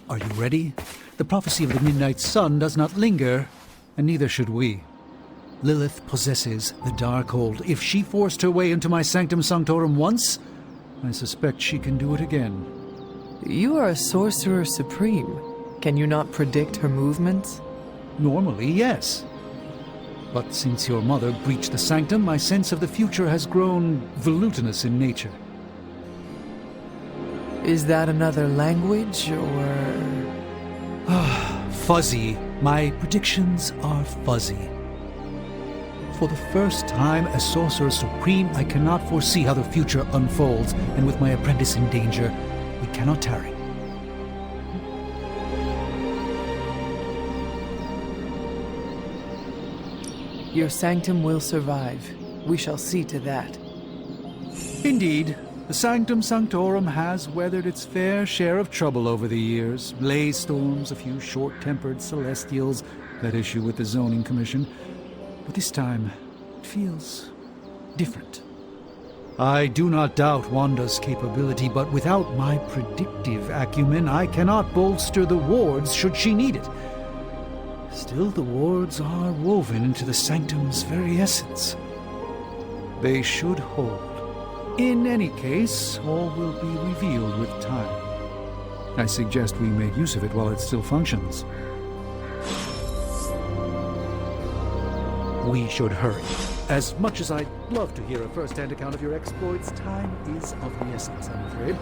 Are you ready? The prophecy of the midnight sun does not linger, and neither should we. Lilith possesses the Darkhold. If she forced her way into my sanctum sanctorum once, I suspect she can do it again. You are a sorcerer supreme. Can you not predict her movements? Normally, yes. But since your mother breached the sanctum, my sense of the future has grown volutinous in nature. Is that another language, or...? Fuzzy. My predictions are fuzzy. For the first time as Sorcerer Supreme, I cannot foresee how the future unfolds, and with my apprentice in danger, we cannot tarry. Your sanctum will survive. We shall see to that. Indeed, the Sanctum Sanctorum has weathered its fair share of trouble over the years. Blaze storms, a few short-tempered celestials that issue with the Zoning Commission. But this time, it feels different. I do not doubt Wanda's capability, but without my predictive acumen, I cannot bolster the wards should she need it. Still, the wards are woven into the sanctum's very essence. They should hold. In any case, all will be revealed with time. I suggest we make use of it while it still functions. We should hurry. As much as I'd love to hear a first-hand account of your exploits, time is of the essence, I'm afraid.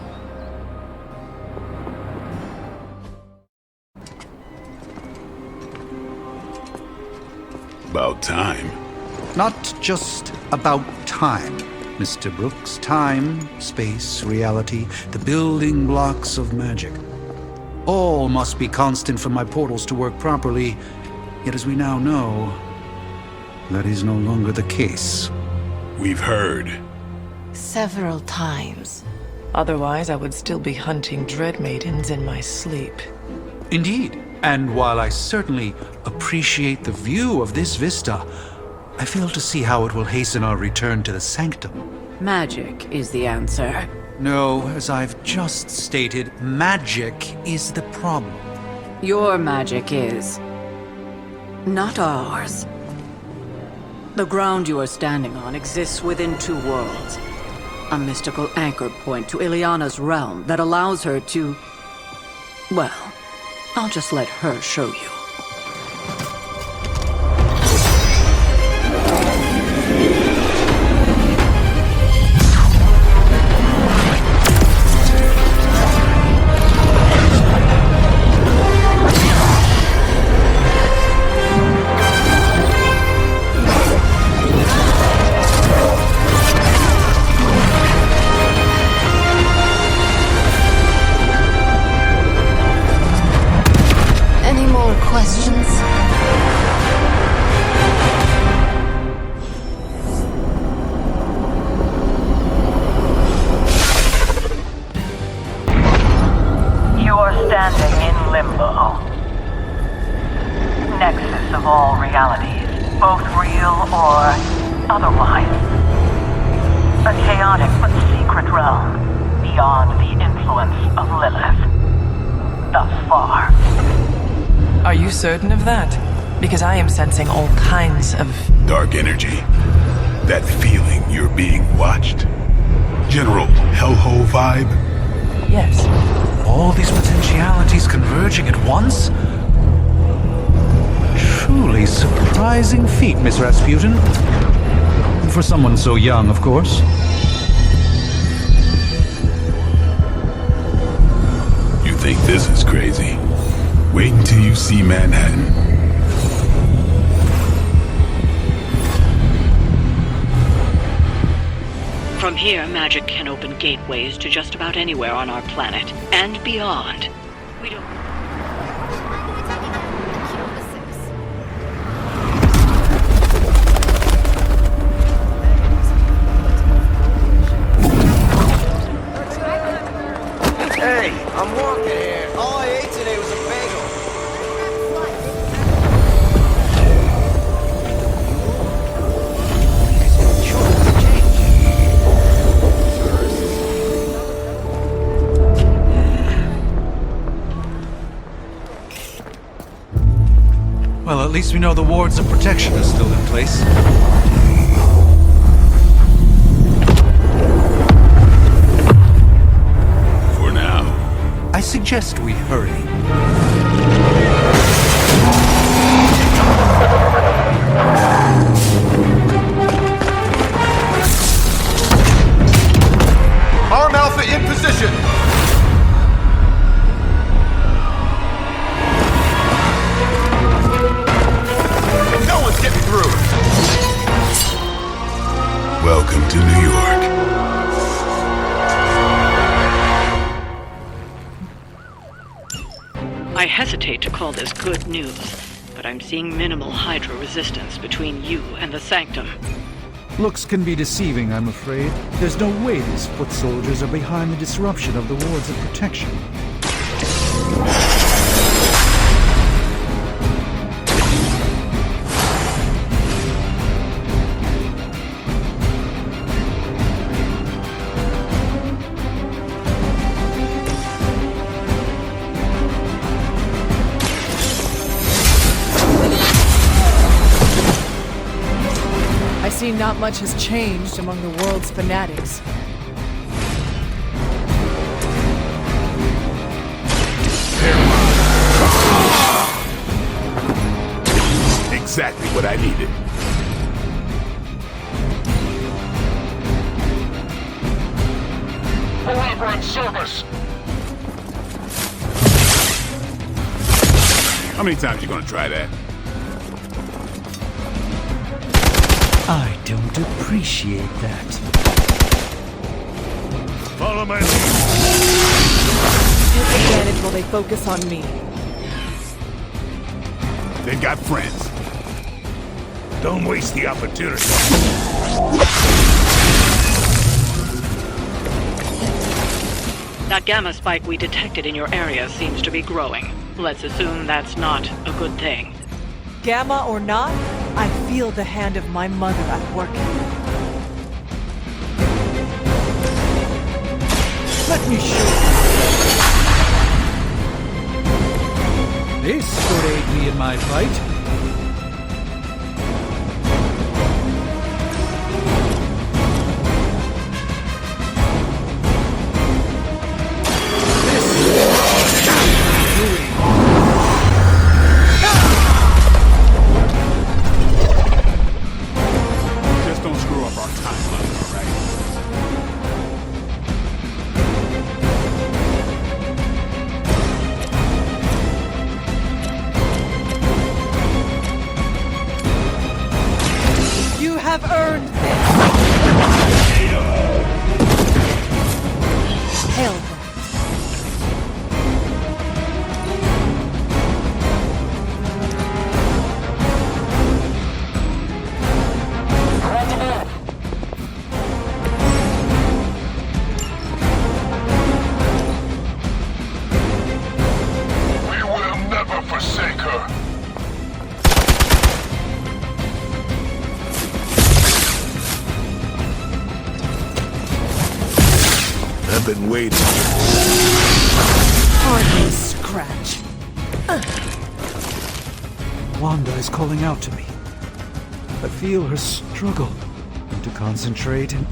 About time. Not just about time, Mr. Brooks. Time, space, reality, the building blocks of magic. All must be constant for my portals to work properly, yet as we now know, that is no longer the case. We've heard. Several times. Otherwise, I would still be hunting dread maidens in my sleep. Indeed. And while I certainly appreciate the view of this vista, I fail to see how it will hasten our return to the sanctum. Magic is the answer. No, as I've just stated, magic is the problem. Your magic is. Not ours. The ground you are standing on exists within two worlds. A mystical anchor point to Ileana's realm that allows her to... Well, I'll just let her show you. Certain of that? Because I am sensing all kinds of... dark energy. That feeling you're being watched. General hellhole vibe. Yes. All these potentialities converging at once? Truly surprising feat, Miss Rasputin. For someone so young, of course. You think this is crazy? Wait until you see Manhattan. From here, magic can open gateways to just about anywhere on our planet, and beyond. We don't... Hey, I'm walking here. All I ate today was a bagel. Well, at least we know the wards of protection are still in place. For now. I suggest we hurry. Arm Alpha in position! No one's getting through! Welcome to New York. I hesitate to call this good news, but I'm seeing minimal Hydra resistance between you and the Sanctum. Looks can be deceiving, I'm afraid. There's no way these foot soldiers are behind the disruption of the wards of protection. I see not much has changed among the world's fanatics. Exactly what I needed. Elaborate service. How many times you gonna try that? I don't appreciate that. Follow my lead. Take advantage while they focus on me. They've got friends. Don't waste the opportunity. That gamma spike we detected in your area seems to be growing. Let's assume that's not a good thing. Gamma or not, I feel the hand of my mother at work. Let me show you. This could aid me in my fight. Just don't screw up our timeline, all right? You have earned this. Hail them. We will never forsake her. I've been waiting. Hardly a scratch. Wanda is calling out to me. I feel her struggle. Need to concentrate and...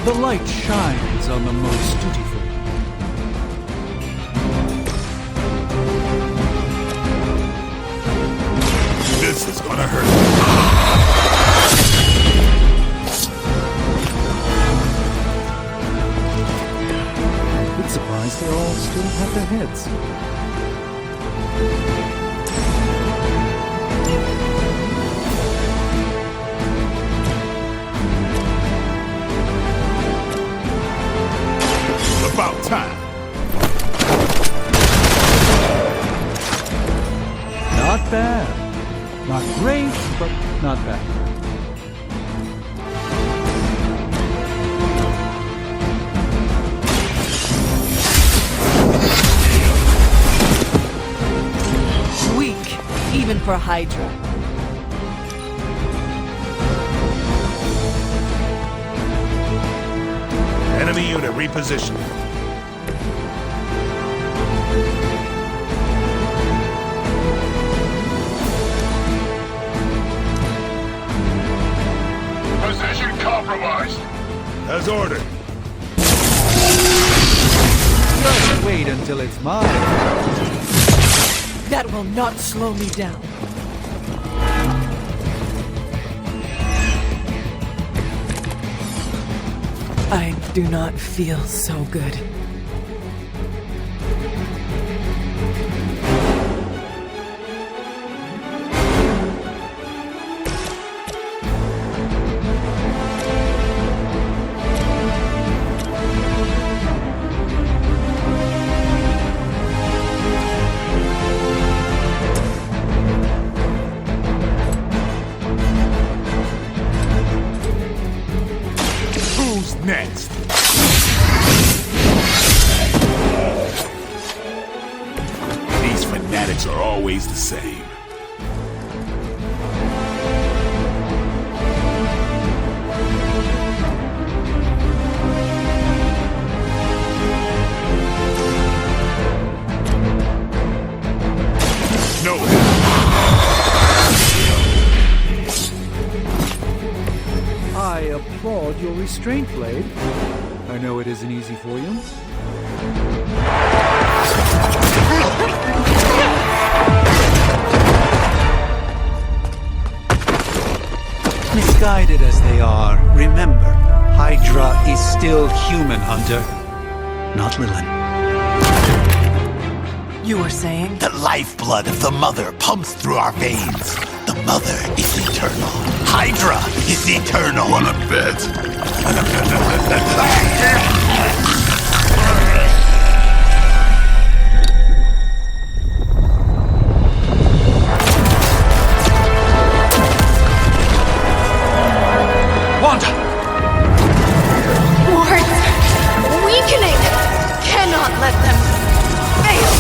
The light shines on the most dutiful. This is gonna hurt. Bit surprised they all still have their heads. About time. Not bad. Not great, but not bad. Weak, even for Hydra. Enemy unit repositioned. compromised. As ordered. Just wait until it's mine. That will not slow me down. I do not feel so good. Next. These fanatics are always the same. No. I applaud your restraint, Blade. I know it isn't easy for you. Misguided as they are, remember, Hydra is still human, Hunter. Not Lilin. You were saying? The lifeblood of the Mother pumps through our veins. The Mother is eternal. Hydra is eternal. Wanna bet? Wanda! Wards! Weakening! Cannot let them fail!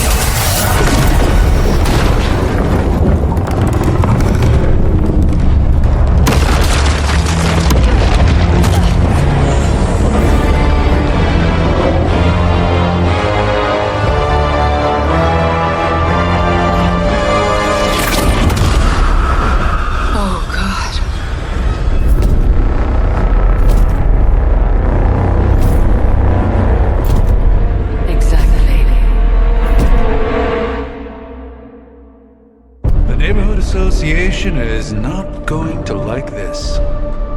Association is not going to like this.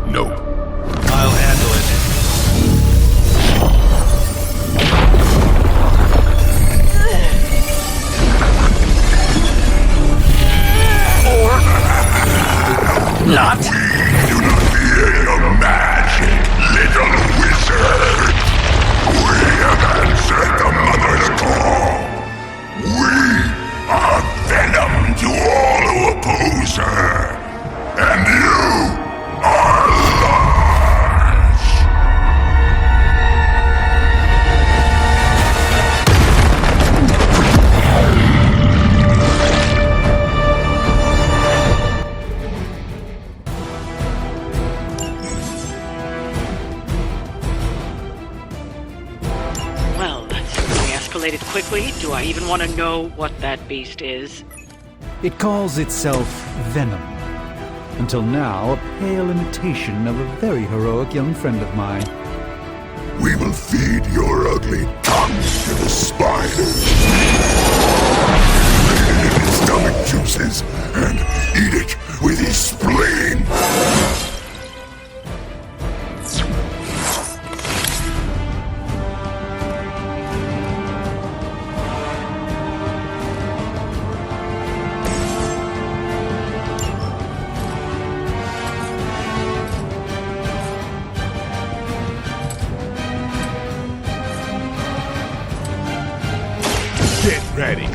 Nope. I'll handle it. Not? We do not fear your magic, little wizard. We have answered the Mother's call. We are Venom to all who oppose her. And you are lost. Well, that certainly escalated quickly. Do I even want to know what that beast is? It calls itself Venom. Until now, a pale imitation of a very heroic young friend of mine. We will feed your ugly tongues to the spiders. Feed it in his stomach juices and eat it with his spleen. Get ready.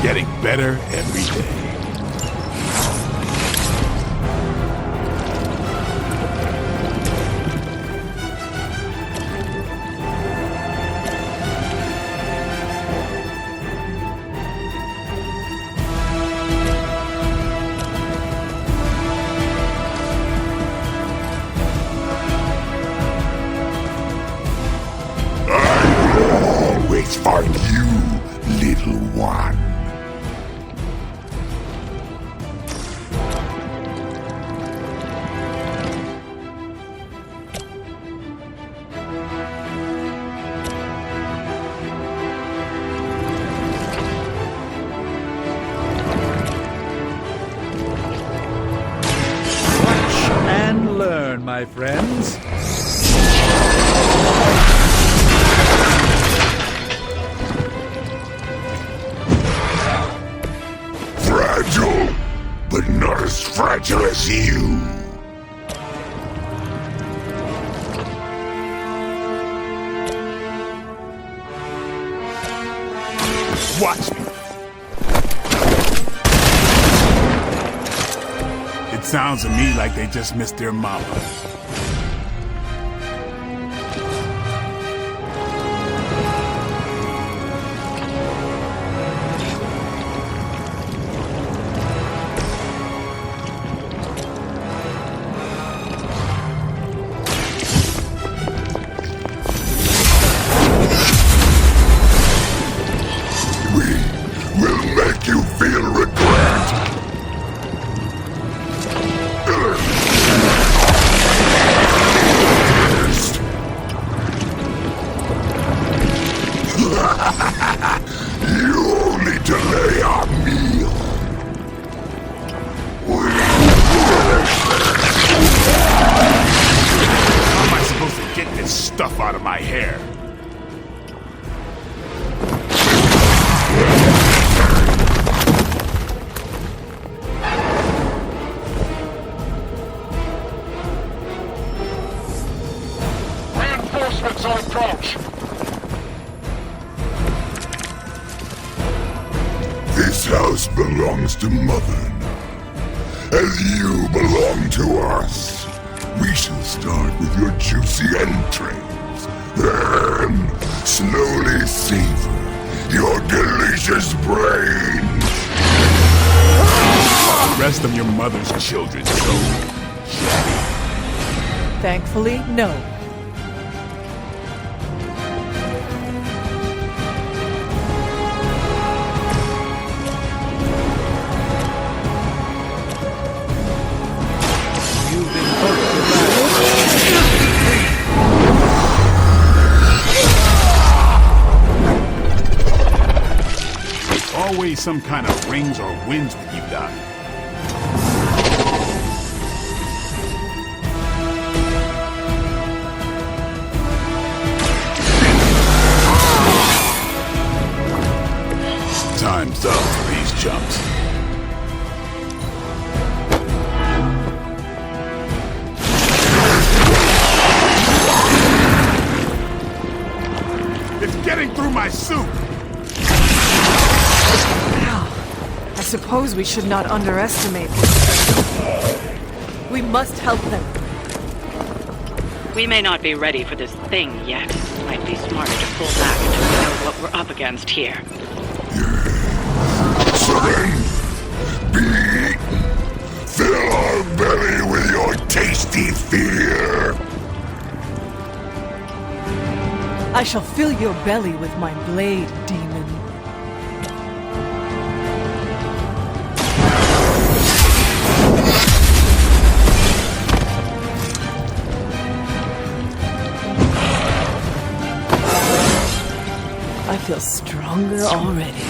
Getting better every day. place for you, little one. And learn, my friends. Fragile, but not as fragile as you. Watch me. It sounds to me like they just missed their mama. We'll make you feel regret. You only delay our meal. How am I supposed to get this stuff out of my hair? Reinforcements on approach. This house belongs to Mother now, as you belong to us. We shall start with your juicy entrails, then slowly savor your delicious brains. The rest of your mother's children, so Thankfully, no. always some kind of rings or winds with you, Doc. Time's up for these chumps. It's getting through my suit! I suppose we should not underestimate them. We must help them. We may not be ready for this thing yet. Might be smarter to pull back until we know what we're up against here. Surrender! Be eaten! Fill our belly with your tasty fear! I shall fill your belly with my blade, demon. I feel stronger already.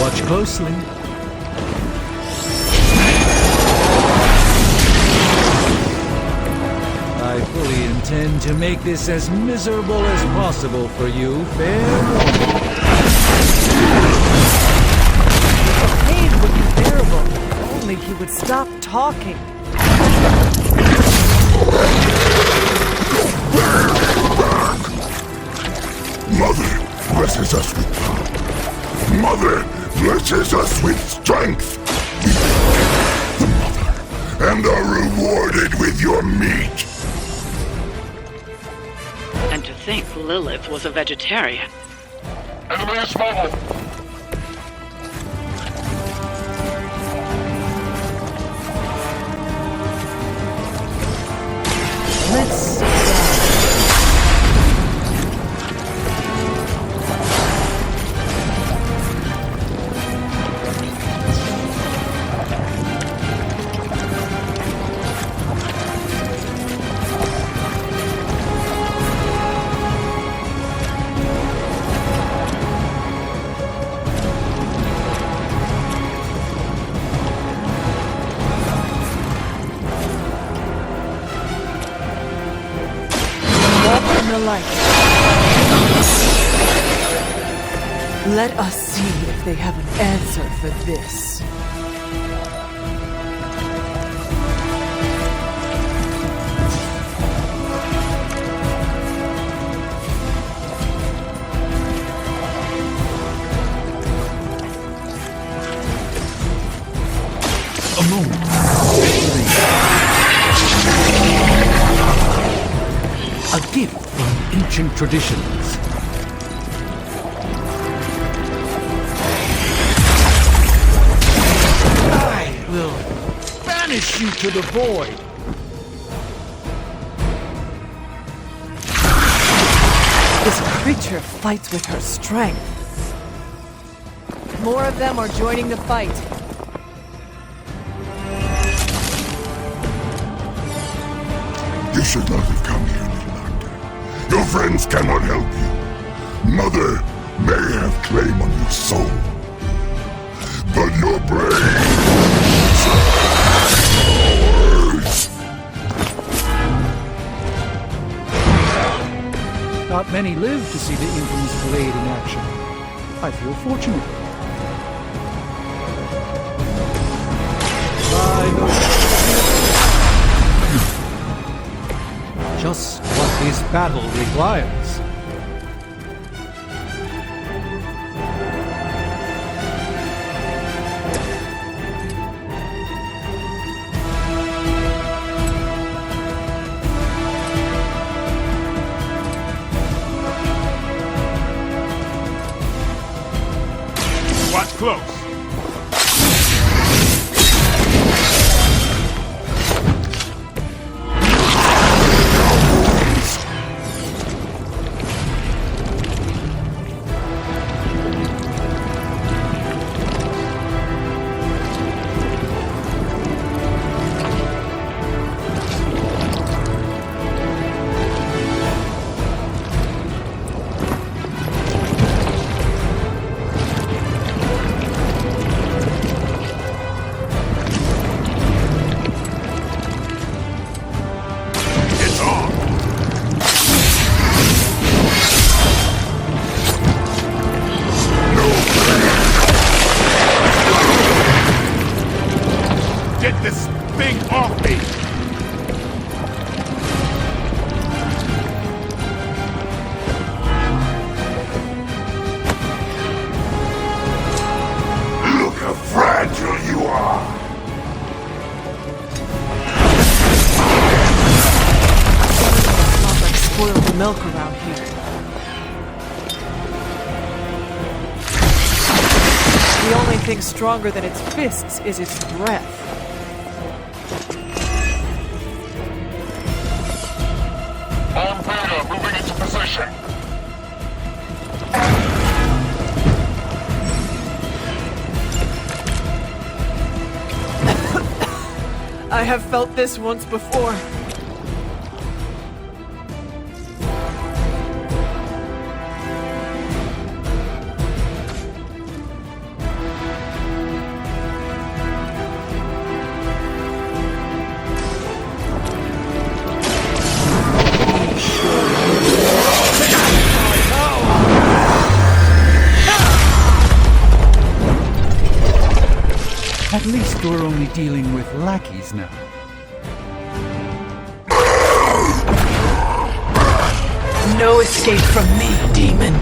Watch closely. I fully intend to make this as miserable as possible for you, fair warning. The pain would be bearable if only he would stop talking. Mother blesses us with power. Mother blesses us with strength. the mother, and are rewarded with your meat. And to think Lilith was a vegetarian. Enemy is mobile. Let's see. Let us see if they have an answer for this. A moment. A gift from ancient traditions. I will banish you to the void. This creature fights with her strength. More of them are joining the fight. You should not have come here, little hunter. Your friends cannot help you. Mother may have claim on your soul, but your brain is ours. Not many live to see the infamous blade in action. I feel fortunate. Just what this battle requires. Watch close. Get this thing off me! Look how fragile you are. Not like spoiled milk around here. The only thing stronger than its fists is its breath. On Venom, moving into position. I have felt this once before. At least we're only dealing with lackeys now. No escape from me, demon.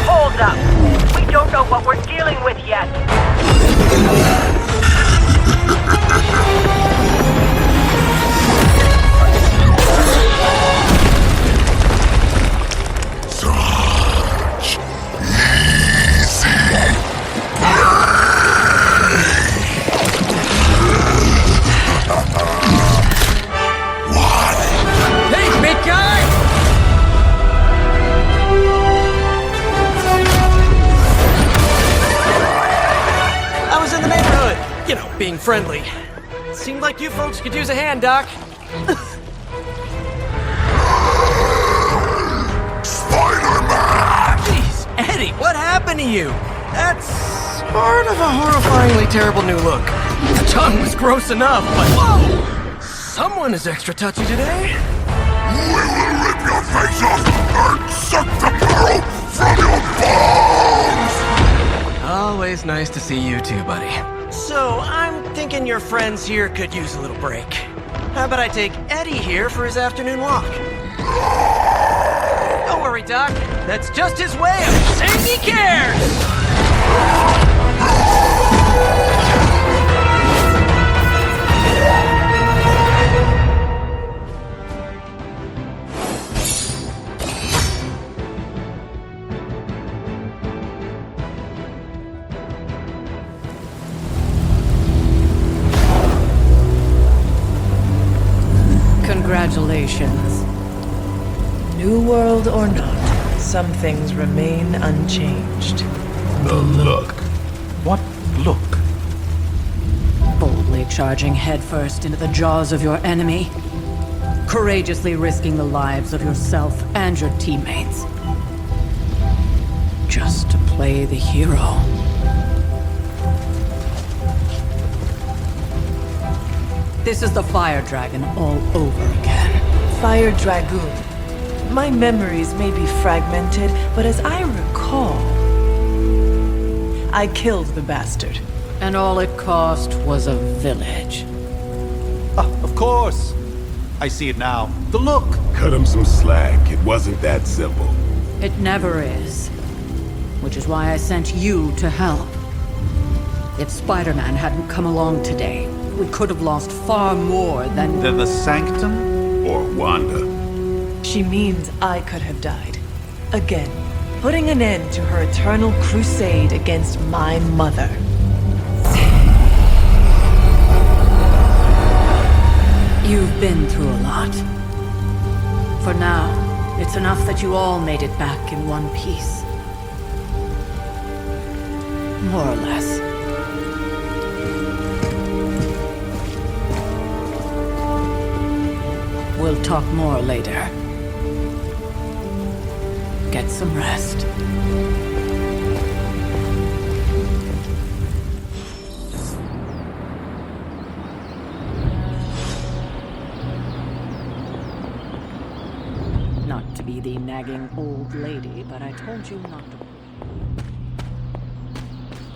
Hold up. We don't know what we're dealing with yet. in the neighborhood. You know, being friendly. Seemed like you folks could use a hand, Doc. Spider-Man! Jeez, Eddie, what happened to you? That's sort of a horrifyingly terrible new look. The tongue was gross enough, but whoa! Someone is extra touchy today. We will rip your face off and suck the marrow from your bones! Always nice to see you too, buddy. So, I'm thinking your friends here could use a little break. How about I take Eddie here for his afternoon walk? Don't worry, Doc. That's just his way of saying he cares! Congratulations. New world or not, some things remain unchanged. The look. What look? Boldly charging headfirst into the jaws of your enemy. Courageously risking the lives of yourself and your teammates. Just to play the hero. This is the Fire Dragon all over again. Fire Dragoon. My memories may be fragmented, but as I recall, I killed the bastard. And all it cost was a village. Of course. I see it now. The look. Cut him some slack. It wasn't that simple. It never is. Which is why I sent you to help. If Spider-Man hadn't come along today, we could have lost far more than the Sanctum? Or Wanda. She means I could have died. Again, putting an end to her eternal crusade against my mother. You've been through a lot. For now, it's enough that you all made it back in one piece. More or less. We'll talk more later. Get some rest. Not to be the nagging old lady, but I told you not to.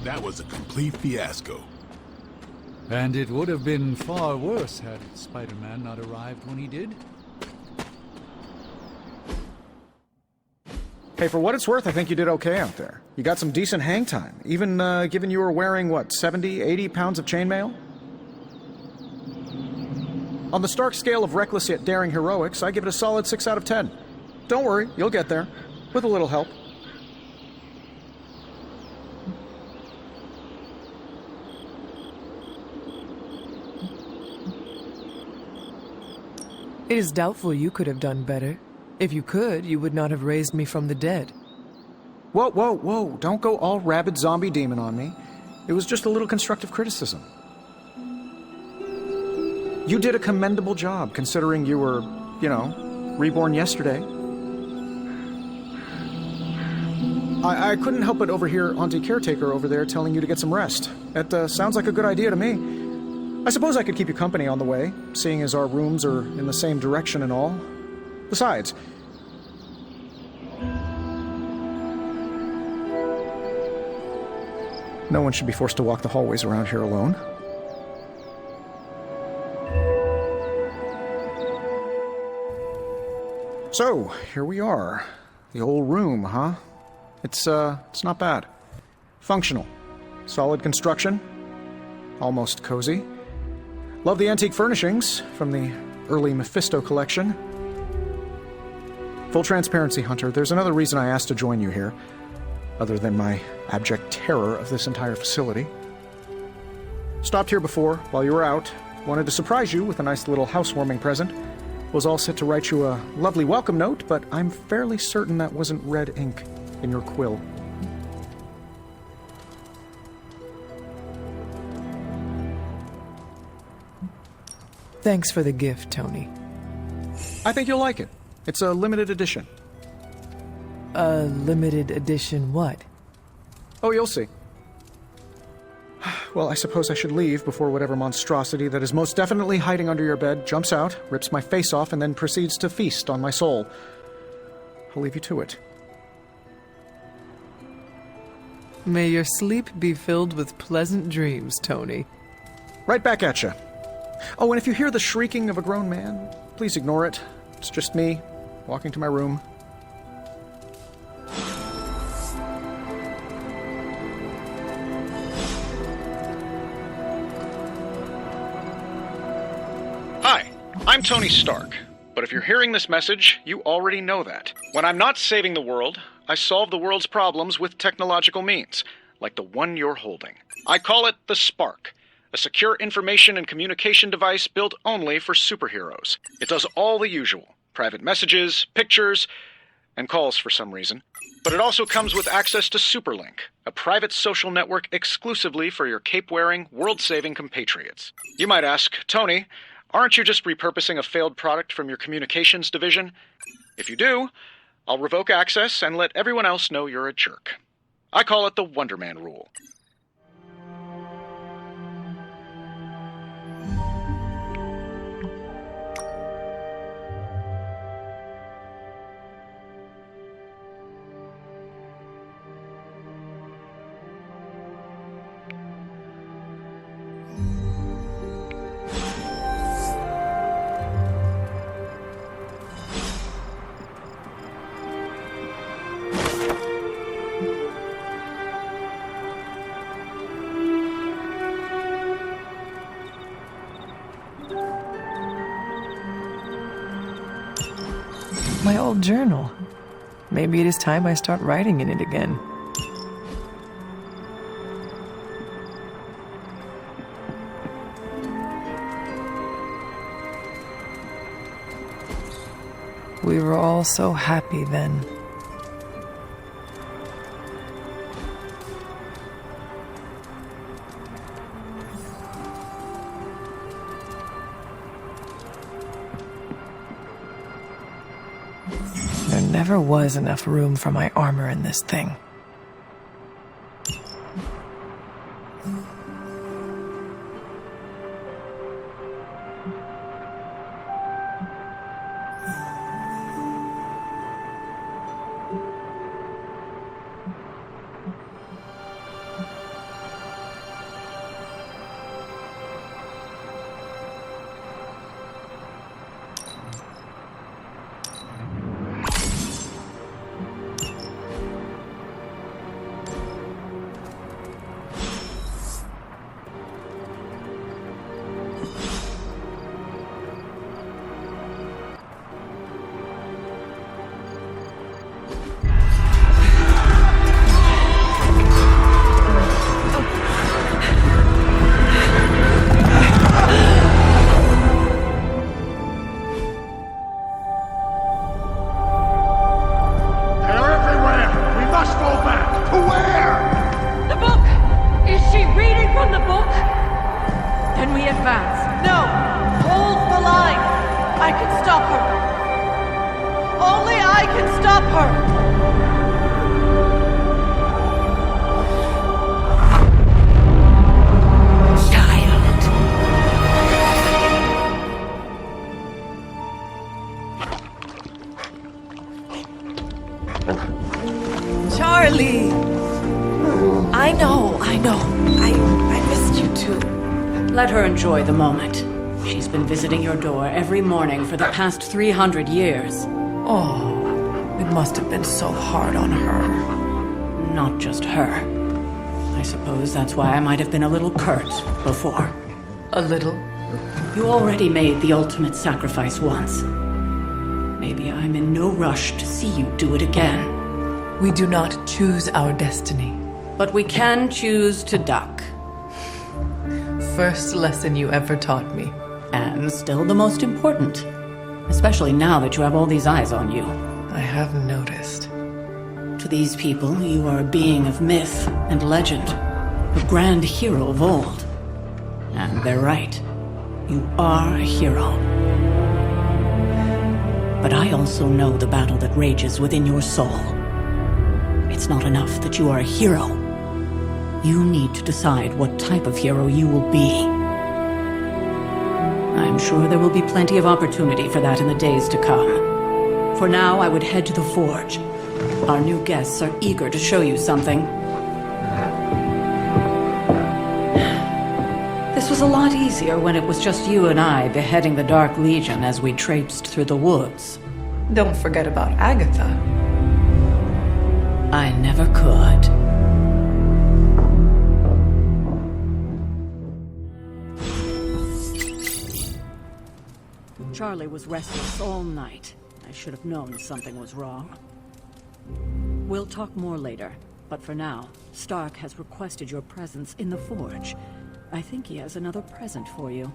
That was a complete fiasco. And it would have been far worse had Spider-Man not arrived when he did. Hey, for what it's worth, I think you did okay out there. You got some decent hang time, even given you were wearing, what, 70, 80 pounds of chainmail? On the Stark scale of reckless yet daring heroics, I give it a solid 6 out of 10. Don't worry, you'll get there. With a little help. It is doubtful you could have done better. If you could, you would not have raised me from the dead. Whoa, whoa, whoa, don't go all rabid zombie demon on me. It was just a little constructive criticism. You did a commendable job, considering you were, you know, reborn yesterday. I couldn't help but overhear Auntie Caretaker over there telling you to get some rest. That sounds like a good idea to me. I suppose I could keep you company on the way, seeing as our rooms are in the same direction and all. Besides, no one should be forced to walk the hallways around here alone. So, here we are. The old room, huh? It's not bad. Functional. Solid construction. Almost cozy. Love the antique furnishings from the early Mephisto collection. Full transparency, Hunter, there's another reason I asked to join you here, other than my abject terror of this entire facility. Stopped here before, while you were out. Wanted to surprise you with a nice little housewarming present. Was all set to write you a lovely welcome note, but I'm fairly certain that wasn't red ink in your quill. Thanks for the gift, Tony. I think you'll like it. It's a limited edition. A limited edition what? Oh, you'll see. Well, I suppose I should leave before whatever monstrosity that is most definitely hiding under your bed jumps out, rips my face off, and then proceeds to feast on my soul. I'll leave you to it. May your sleep be filled with pleasant dreams, Tony. Right back at you. Oh, and if you hear the shrieking of a grown man, please ignore it. It's just me, walking to my room. Hi, I'm Tony Stark. But if you're hearing this message, you already know that. When I'm not saving the world, I solve the world's problems with technological means, like the one you're holding. I call it the Spark, a secure information and communication device built only for superheroes. It does all the usual, private messages, pictures, and calls for some reason. But it also comes with access to Superlink, a private social network exclusively for your cape-wearing, world-saving compatriots. You might ask, Tony, aren't you just repurposing a failed product from your communications division? If you do, I'll revoke access and let everyone else know you're a jerk. I call it the Wonder Man rule. My old journal. Maybe it is time I start writing in it again. We were all so happy then. There never was enough room for my armor in this thing. Charlie! I know. I missed you too. Let her enjoy the moment. She's been visiting your door every morning for the past 300 years. Oh, it must have been so hard on her. Not just her. I suppose that's why I might have been a little curt before. A little? You already made the ultimate sacrifice once. Maybe I'm in no rush to see you do it again. We do not choose our destiny. But we can choose to duck. First lesson you ever taught me. And still the most important. Especially now that you have all these eyes on you. I have noticed. To these people, you are a being of myth and legend. A grand hero of old. And they're right. You are a hero. But I also know the battle that rages within your soul. It's not enough that you are a hero. You need to decide what type of hero you will be. I'm sure there will be plenty of opportunity for that in the days to come. For now, I would head to the forge. Our new guests are eager to show you something. This was a lot easier when it was just you and I beheading the Dark Legion as we traipsed through the woods. Don't forget about Agatha. I never could. Charlie was restless all night. I should have known something was wrong. We'll talk more later, but for now, Stark has requested your presence in the forge. I think he has another present for you.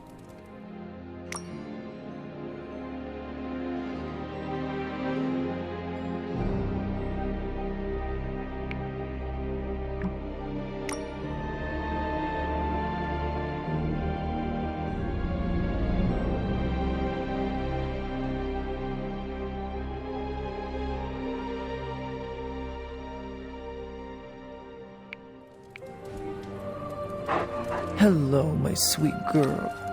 Hello, my sweet girl.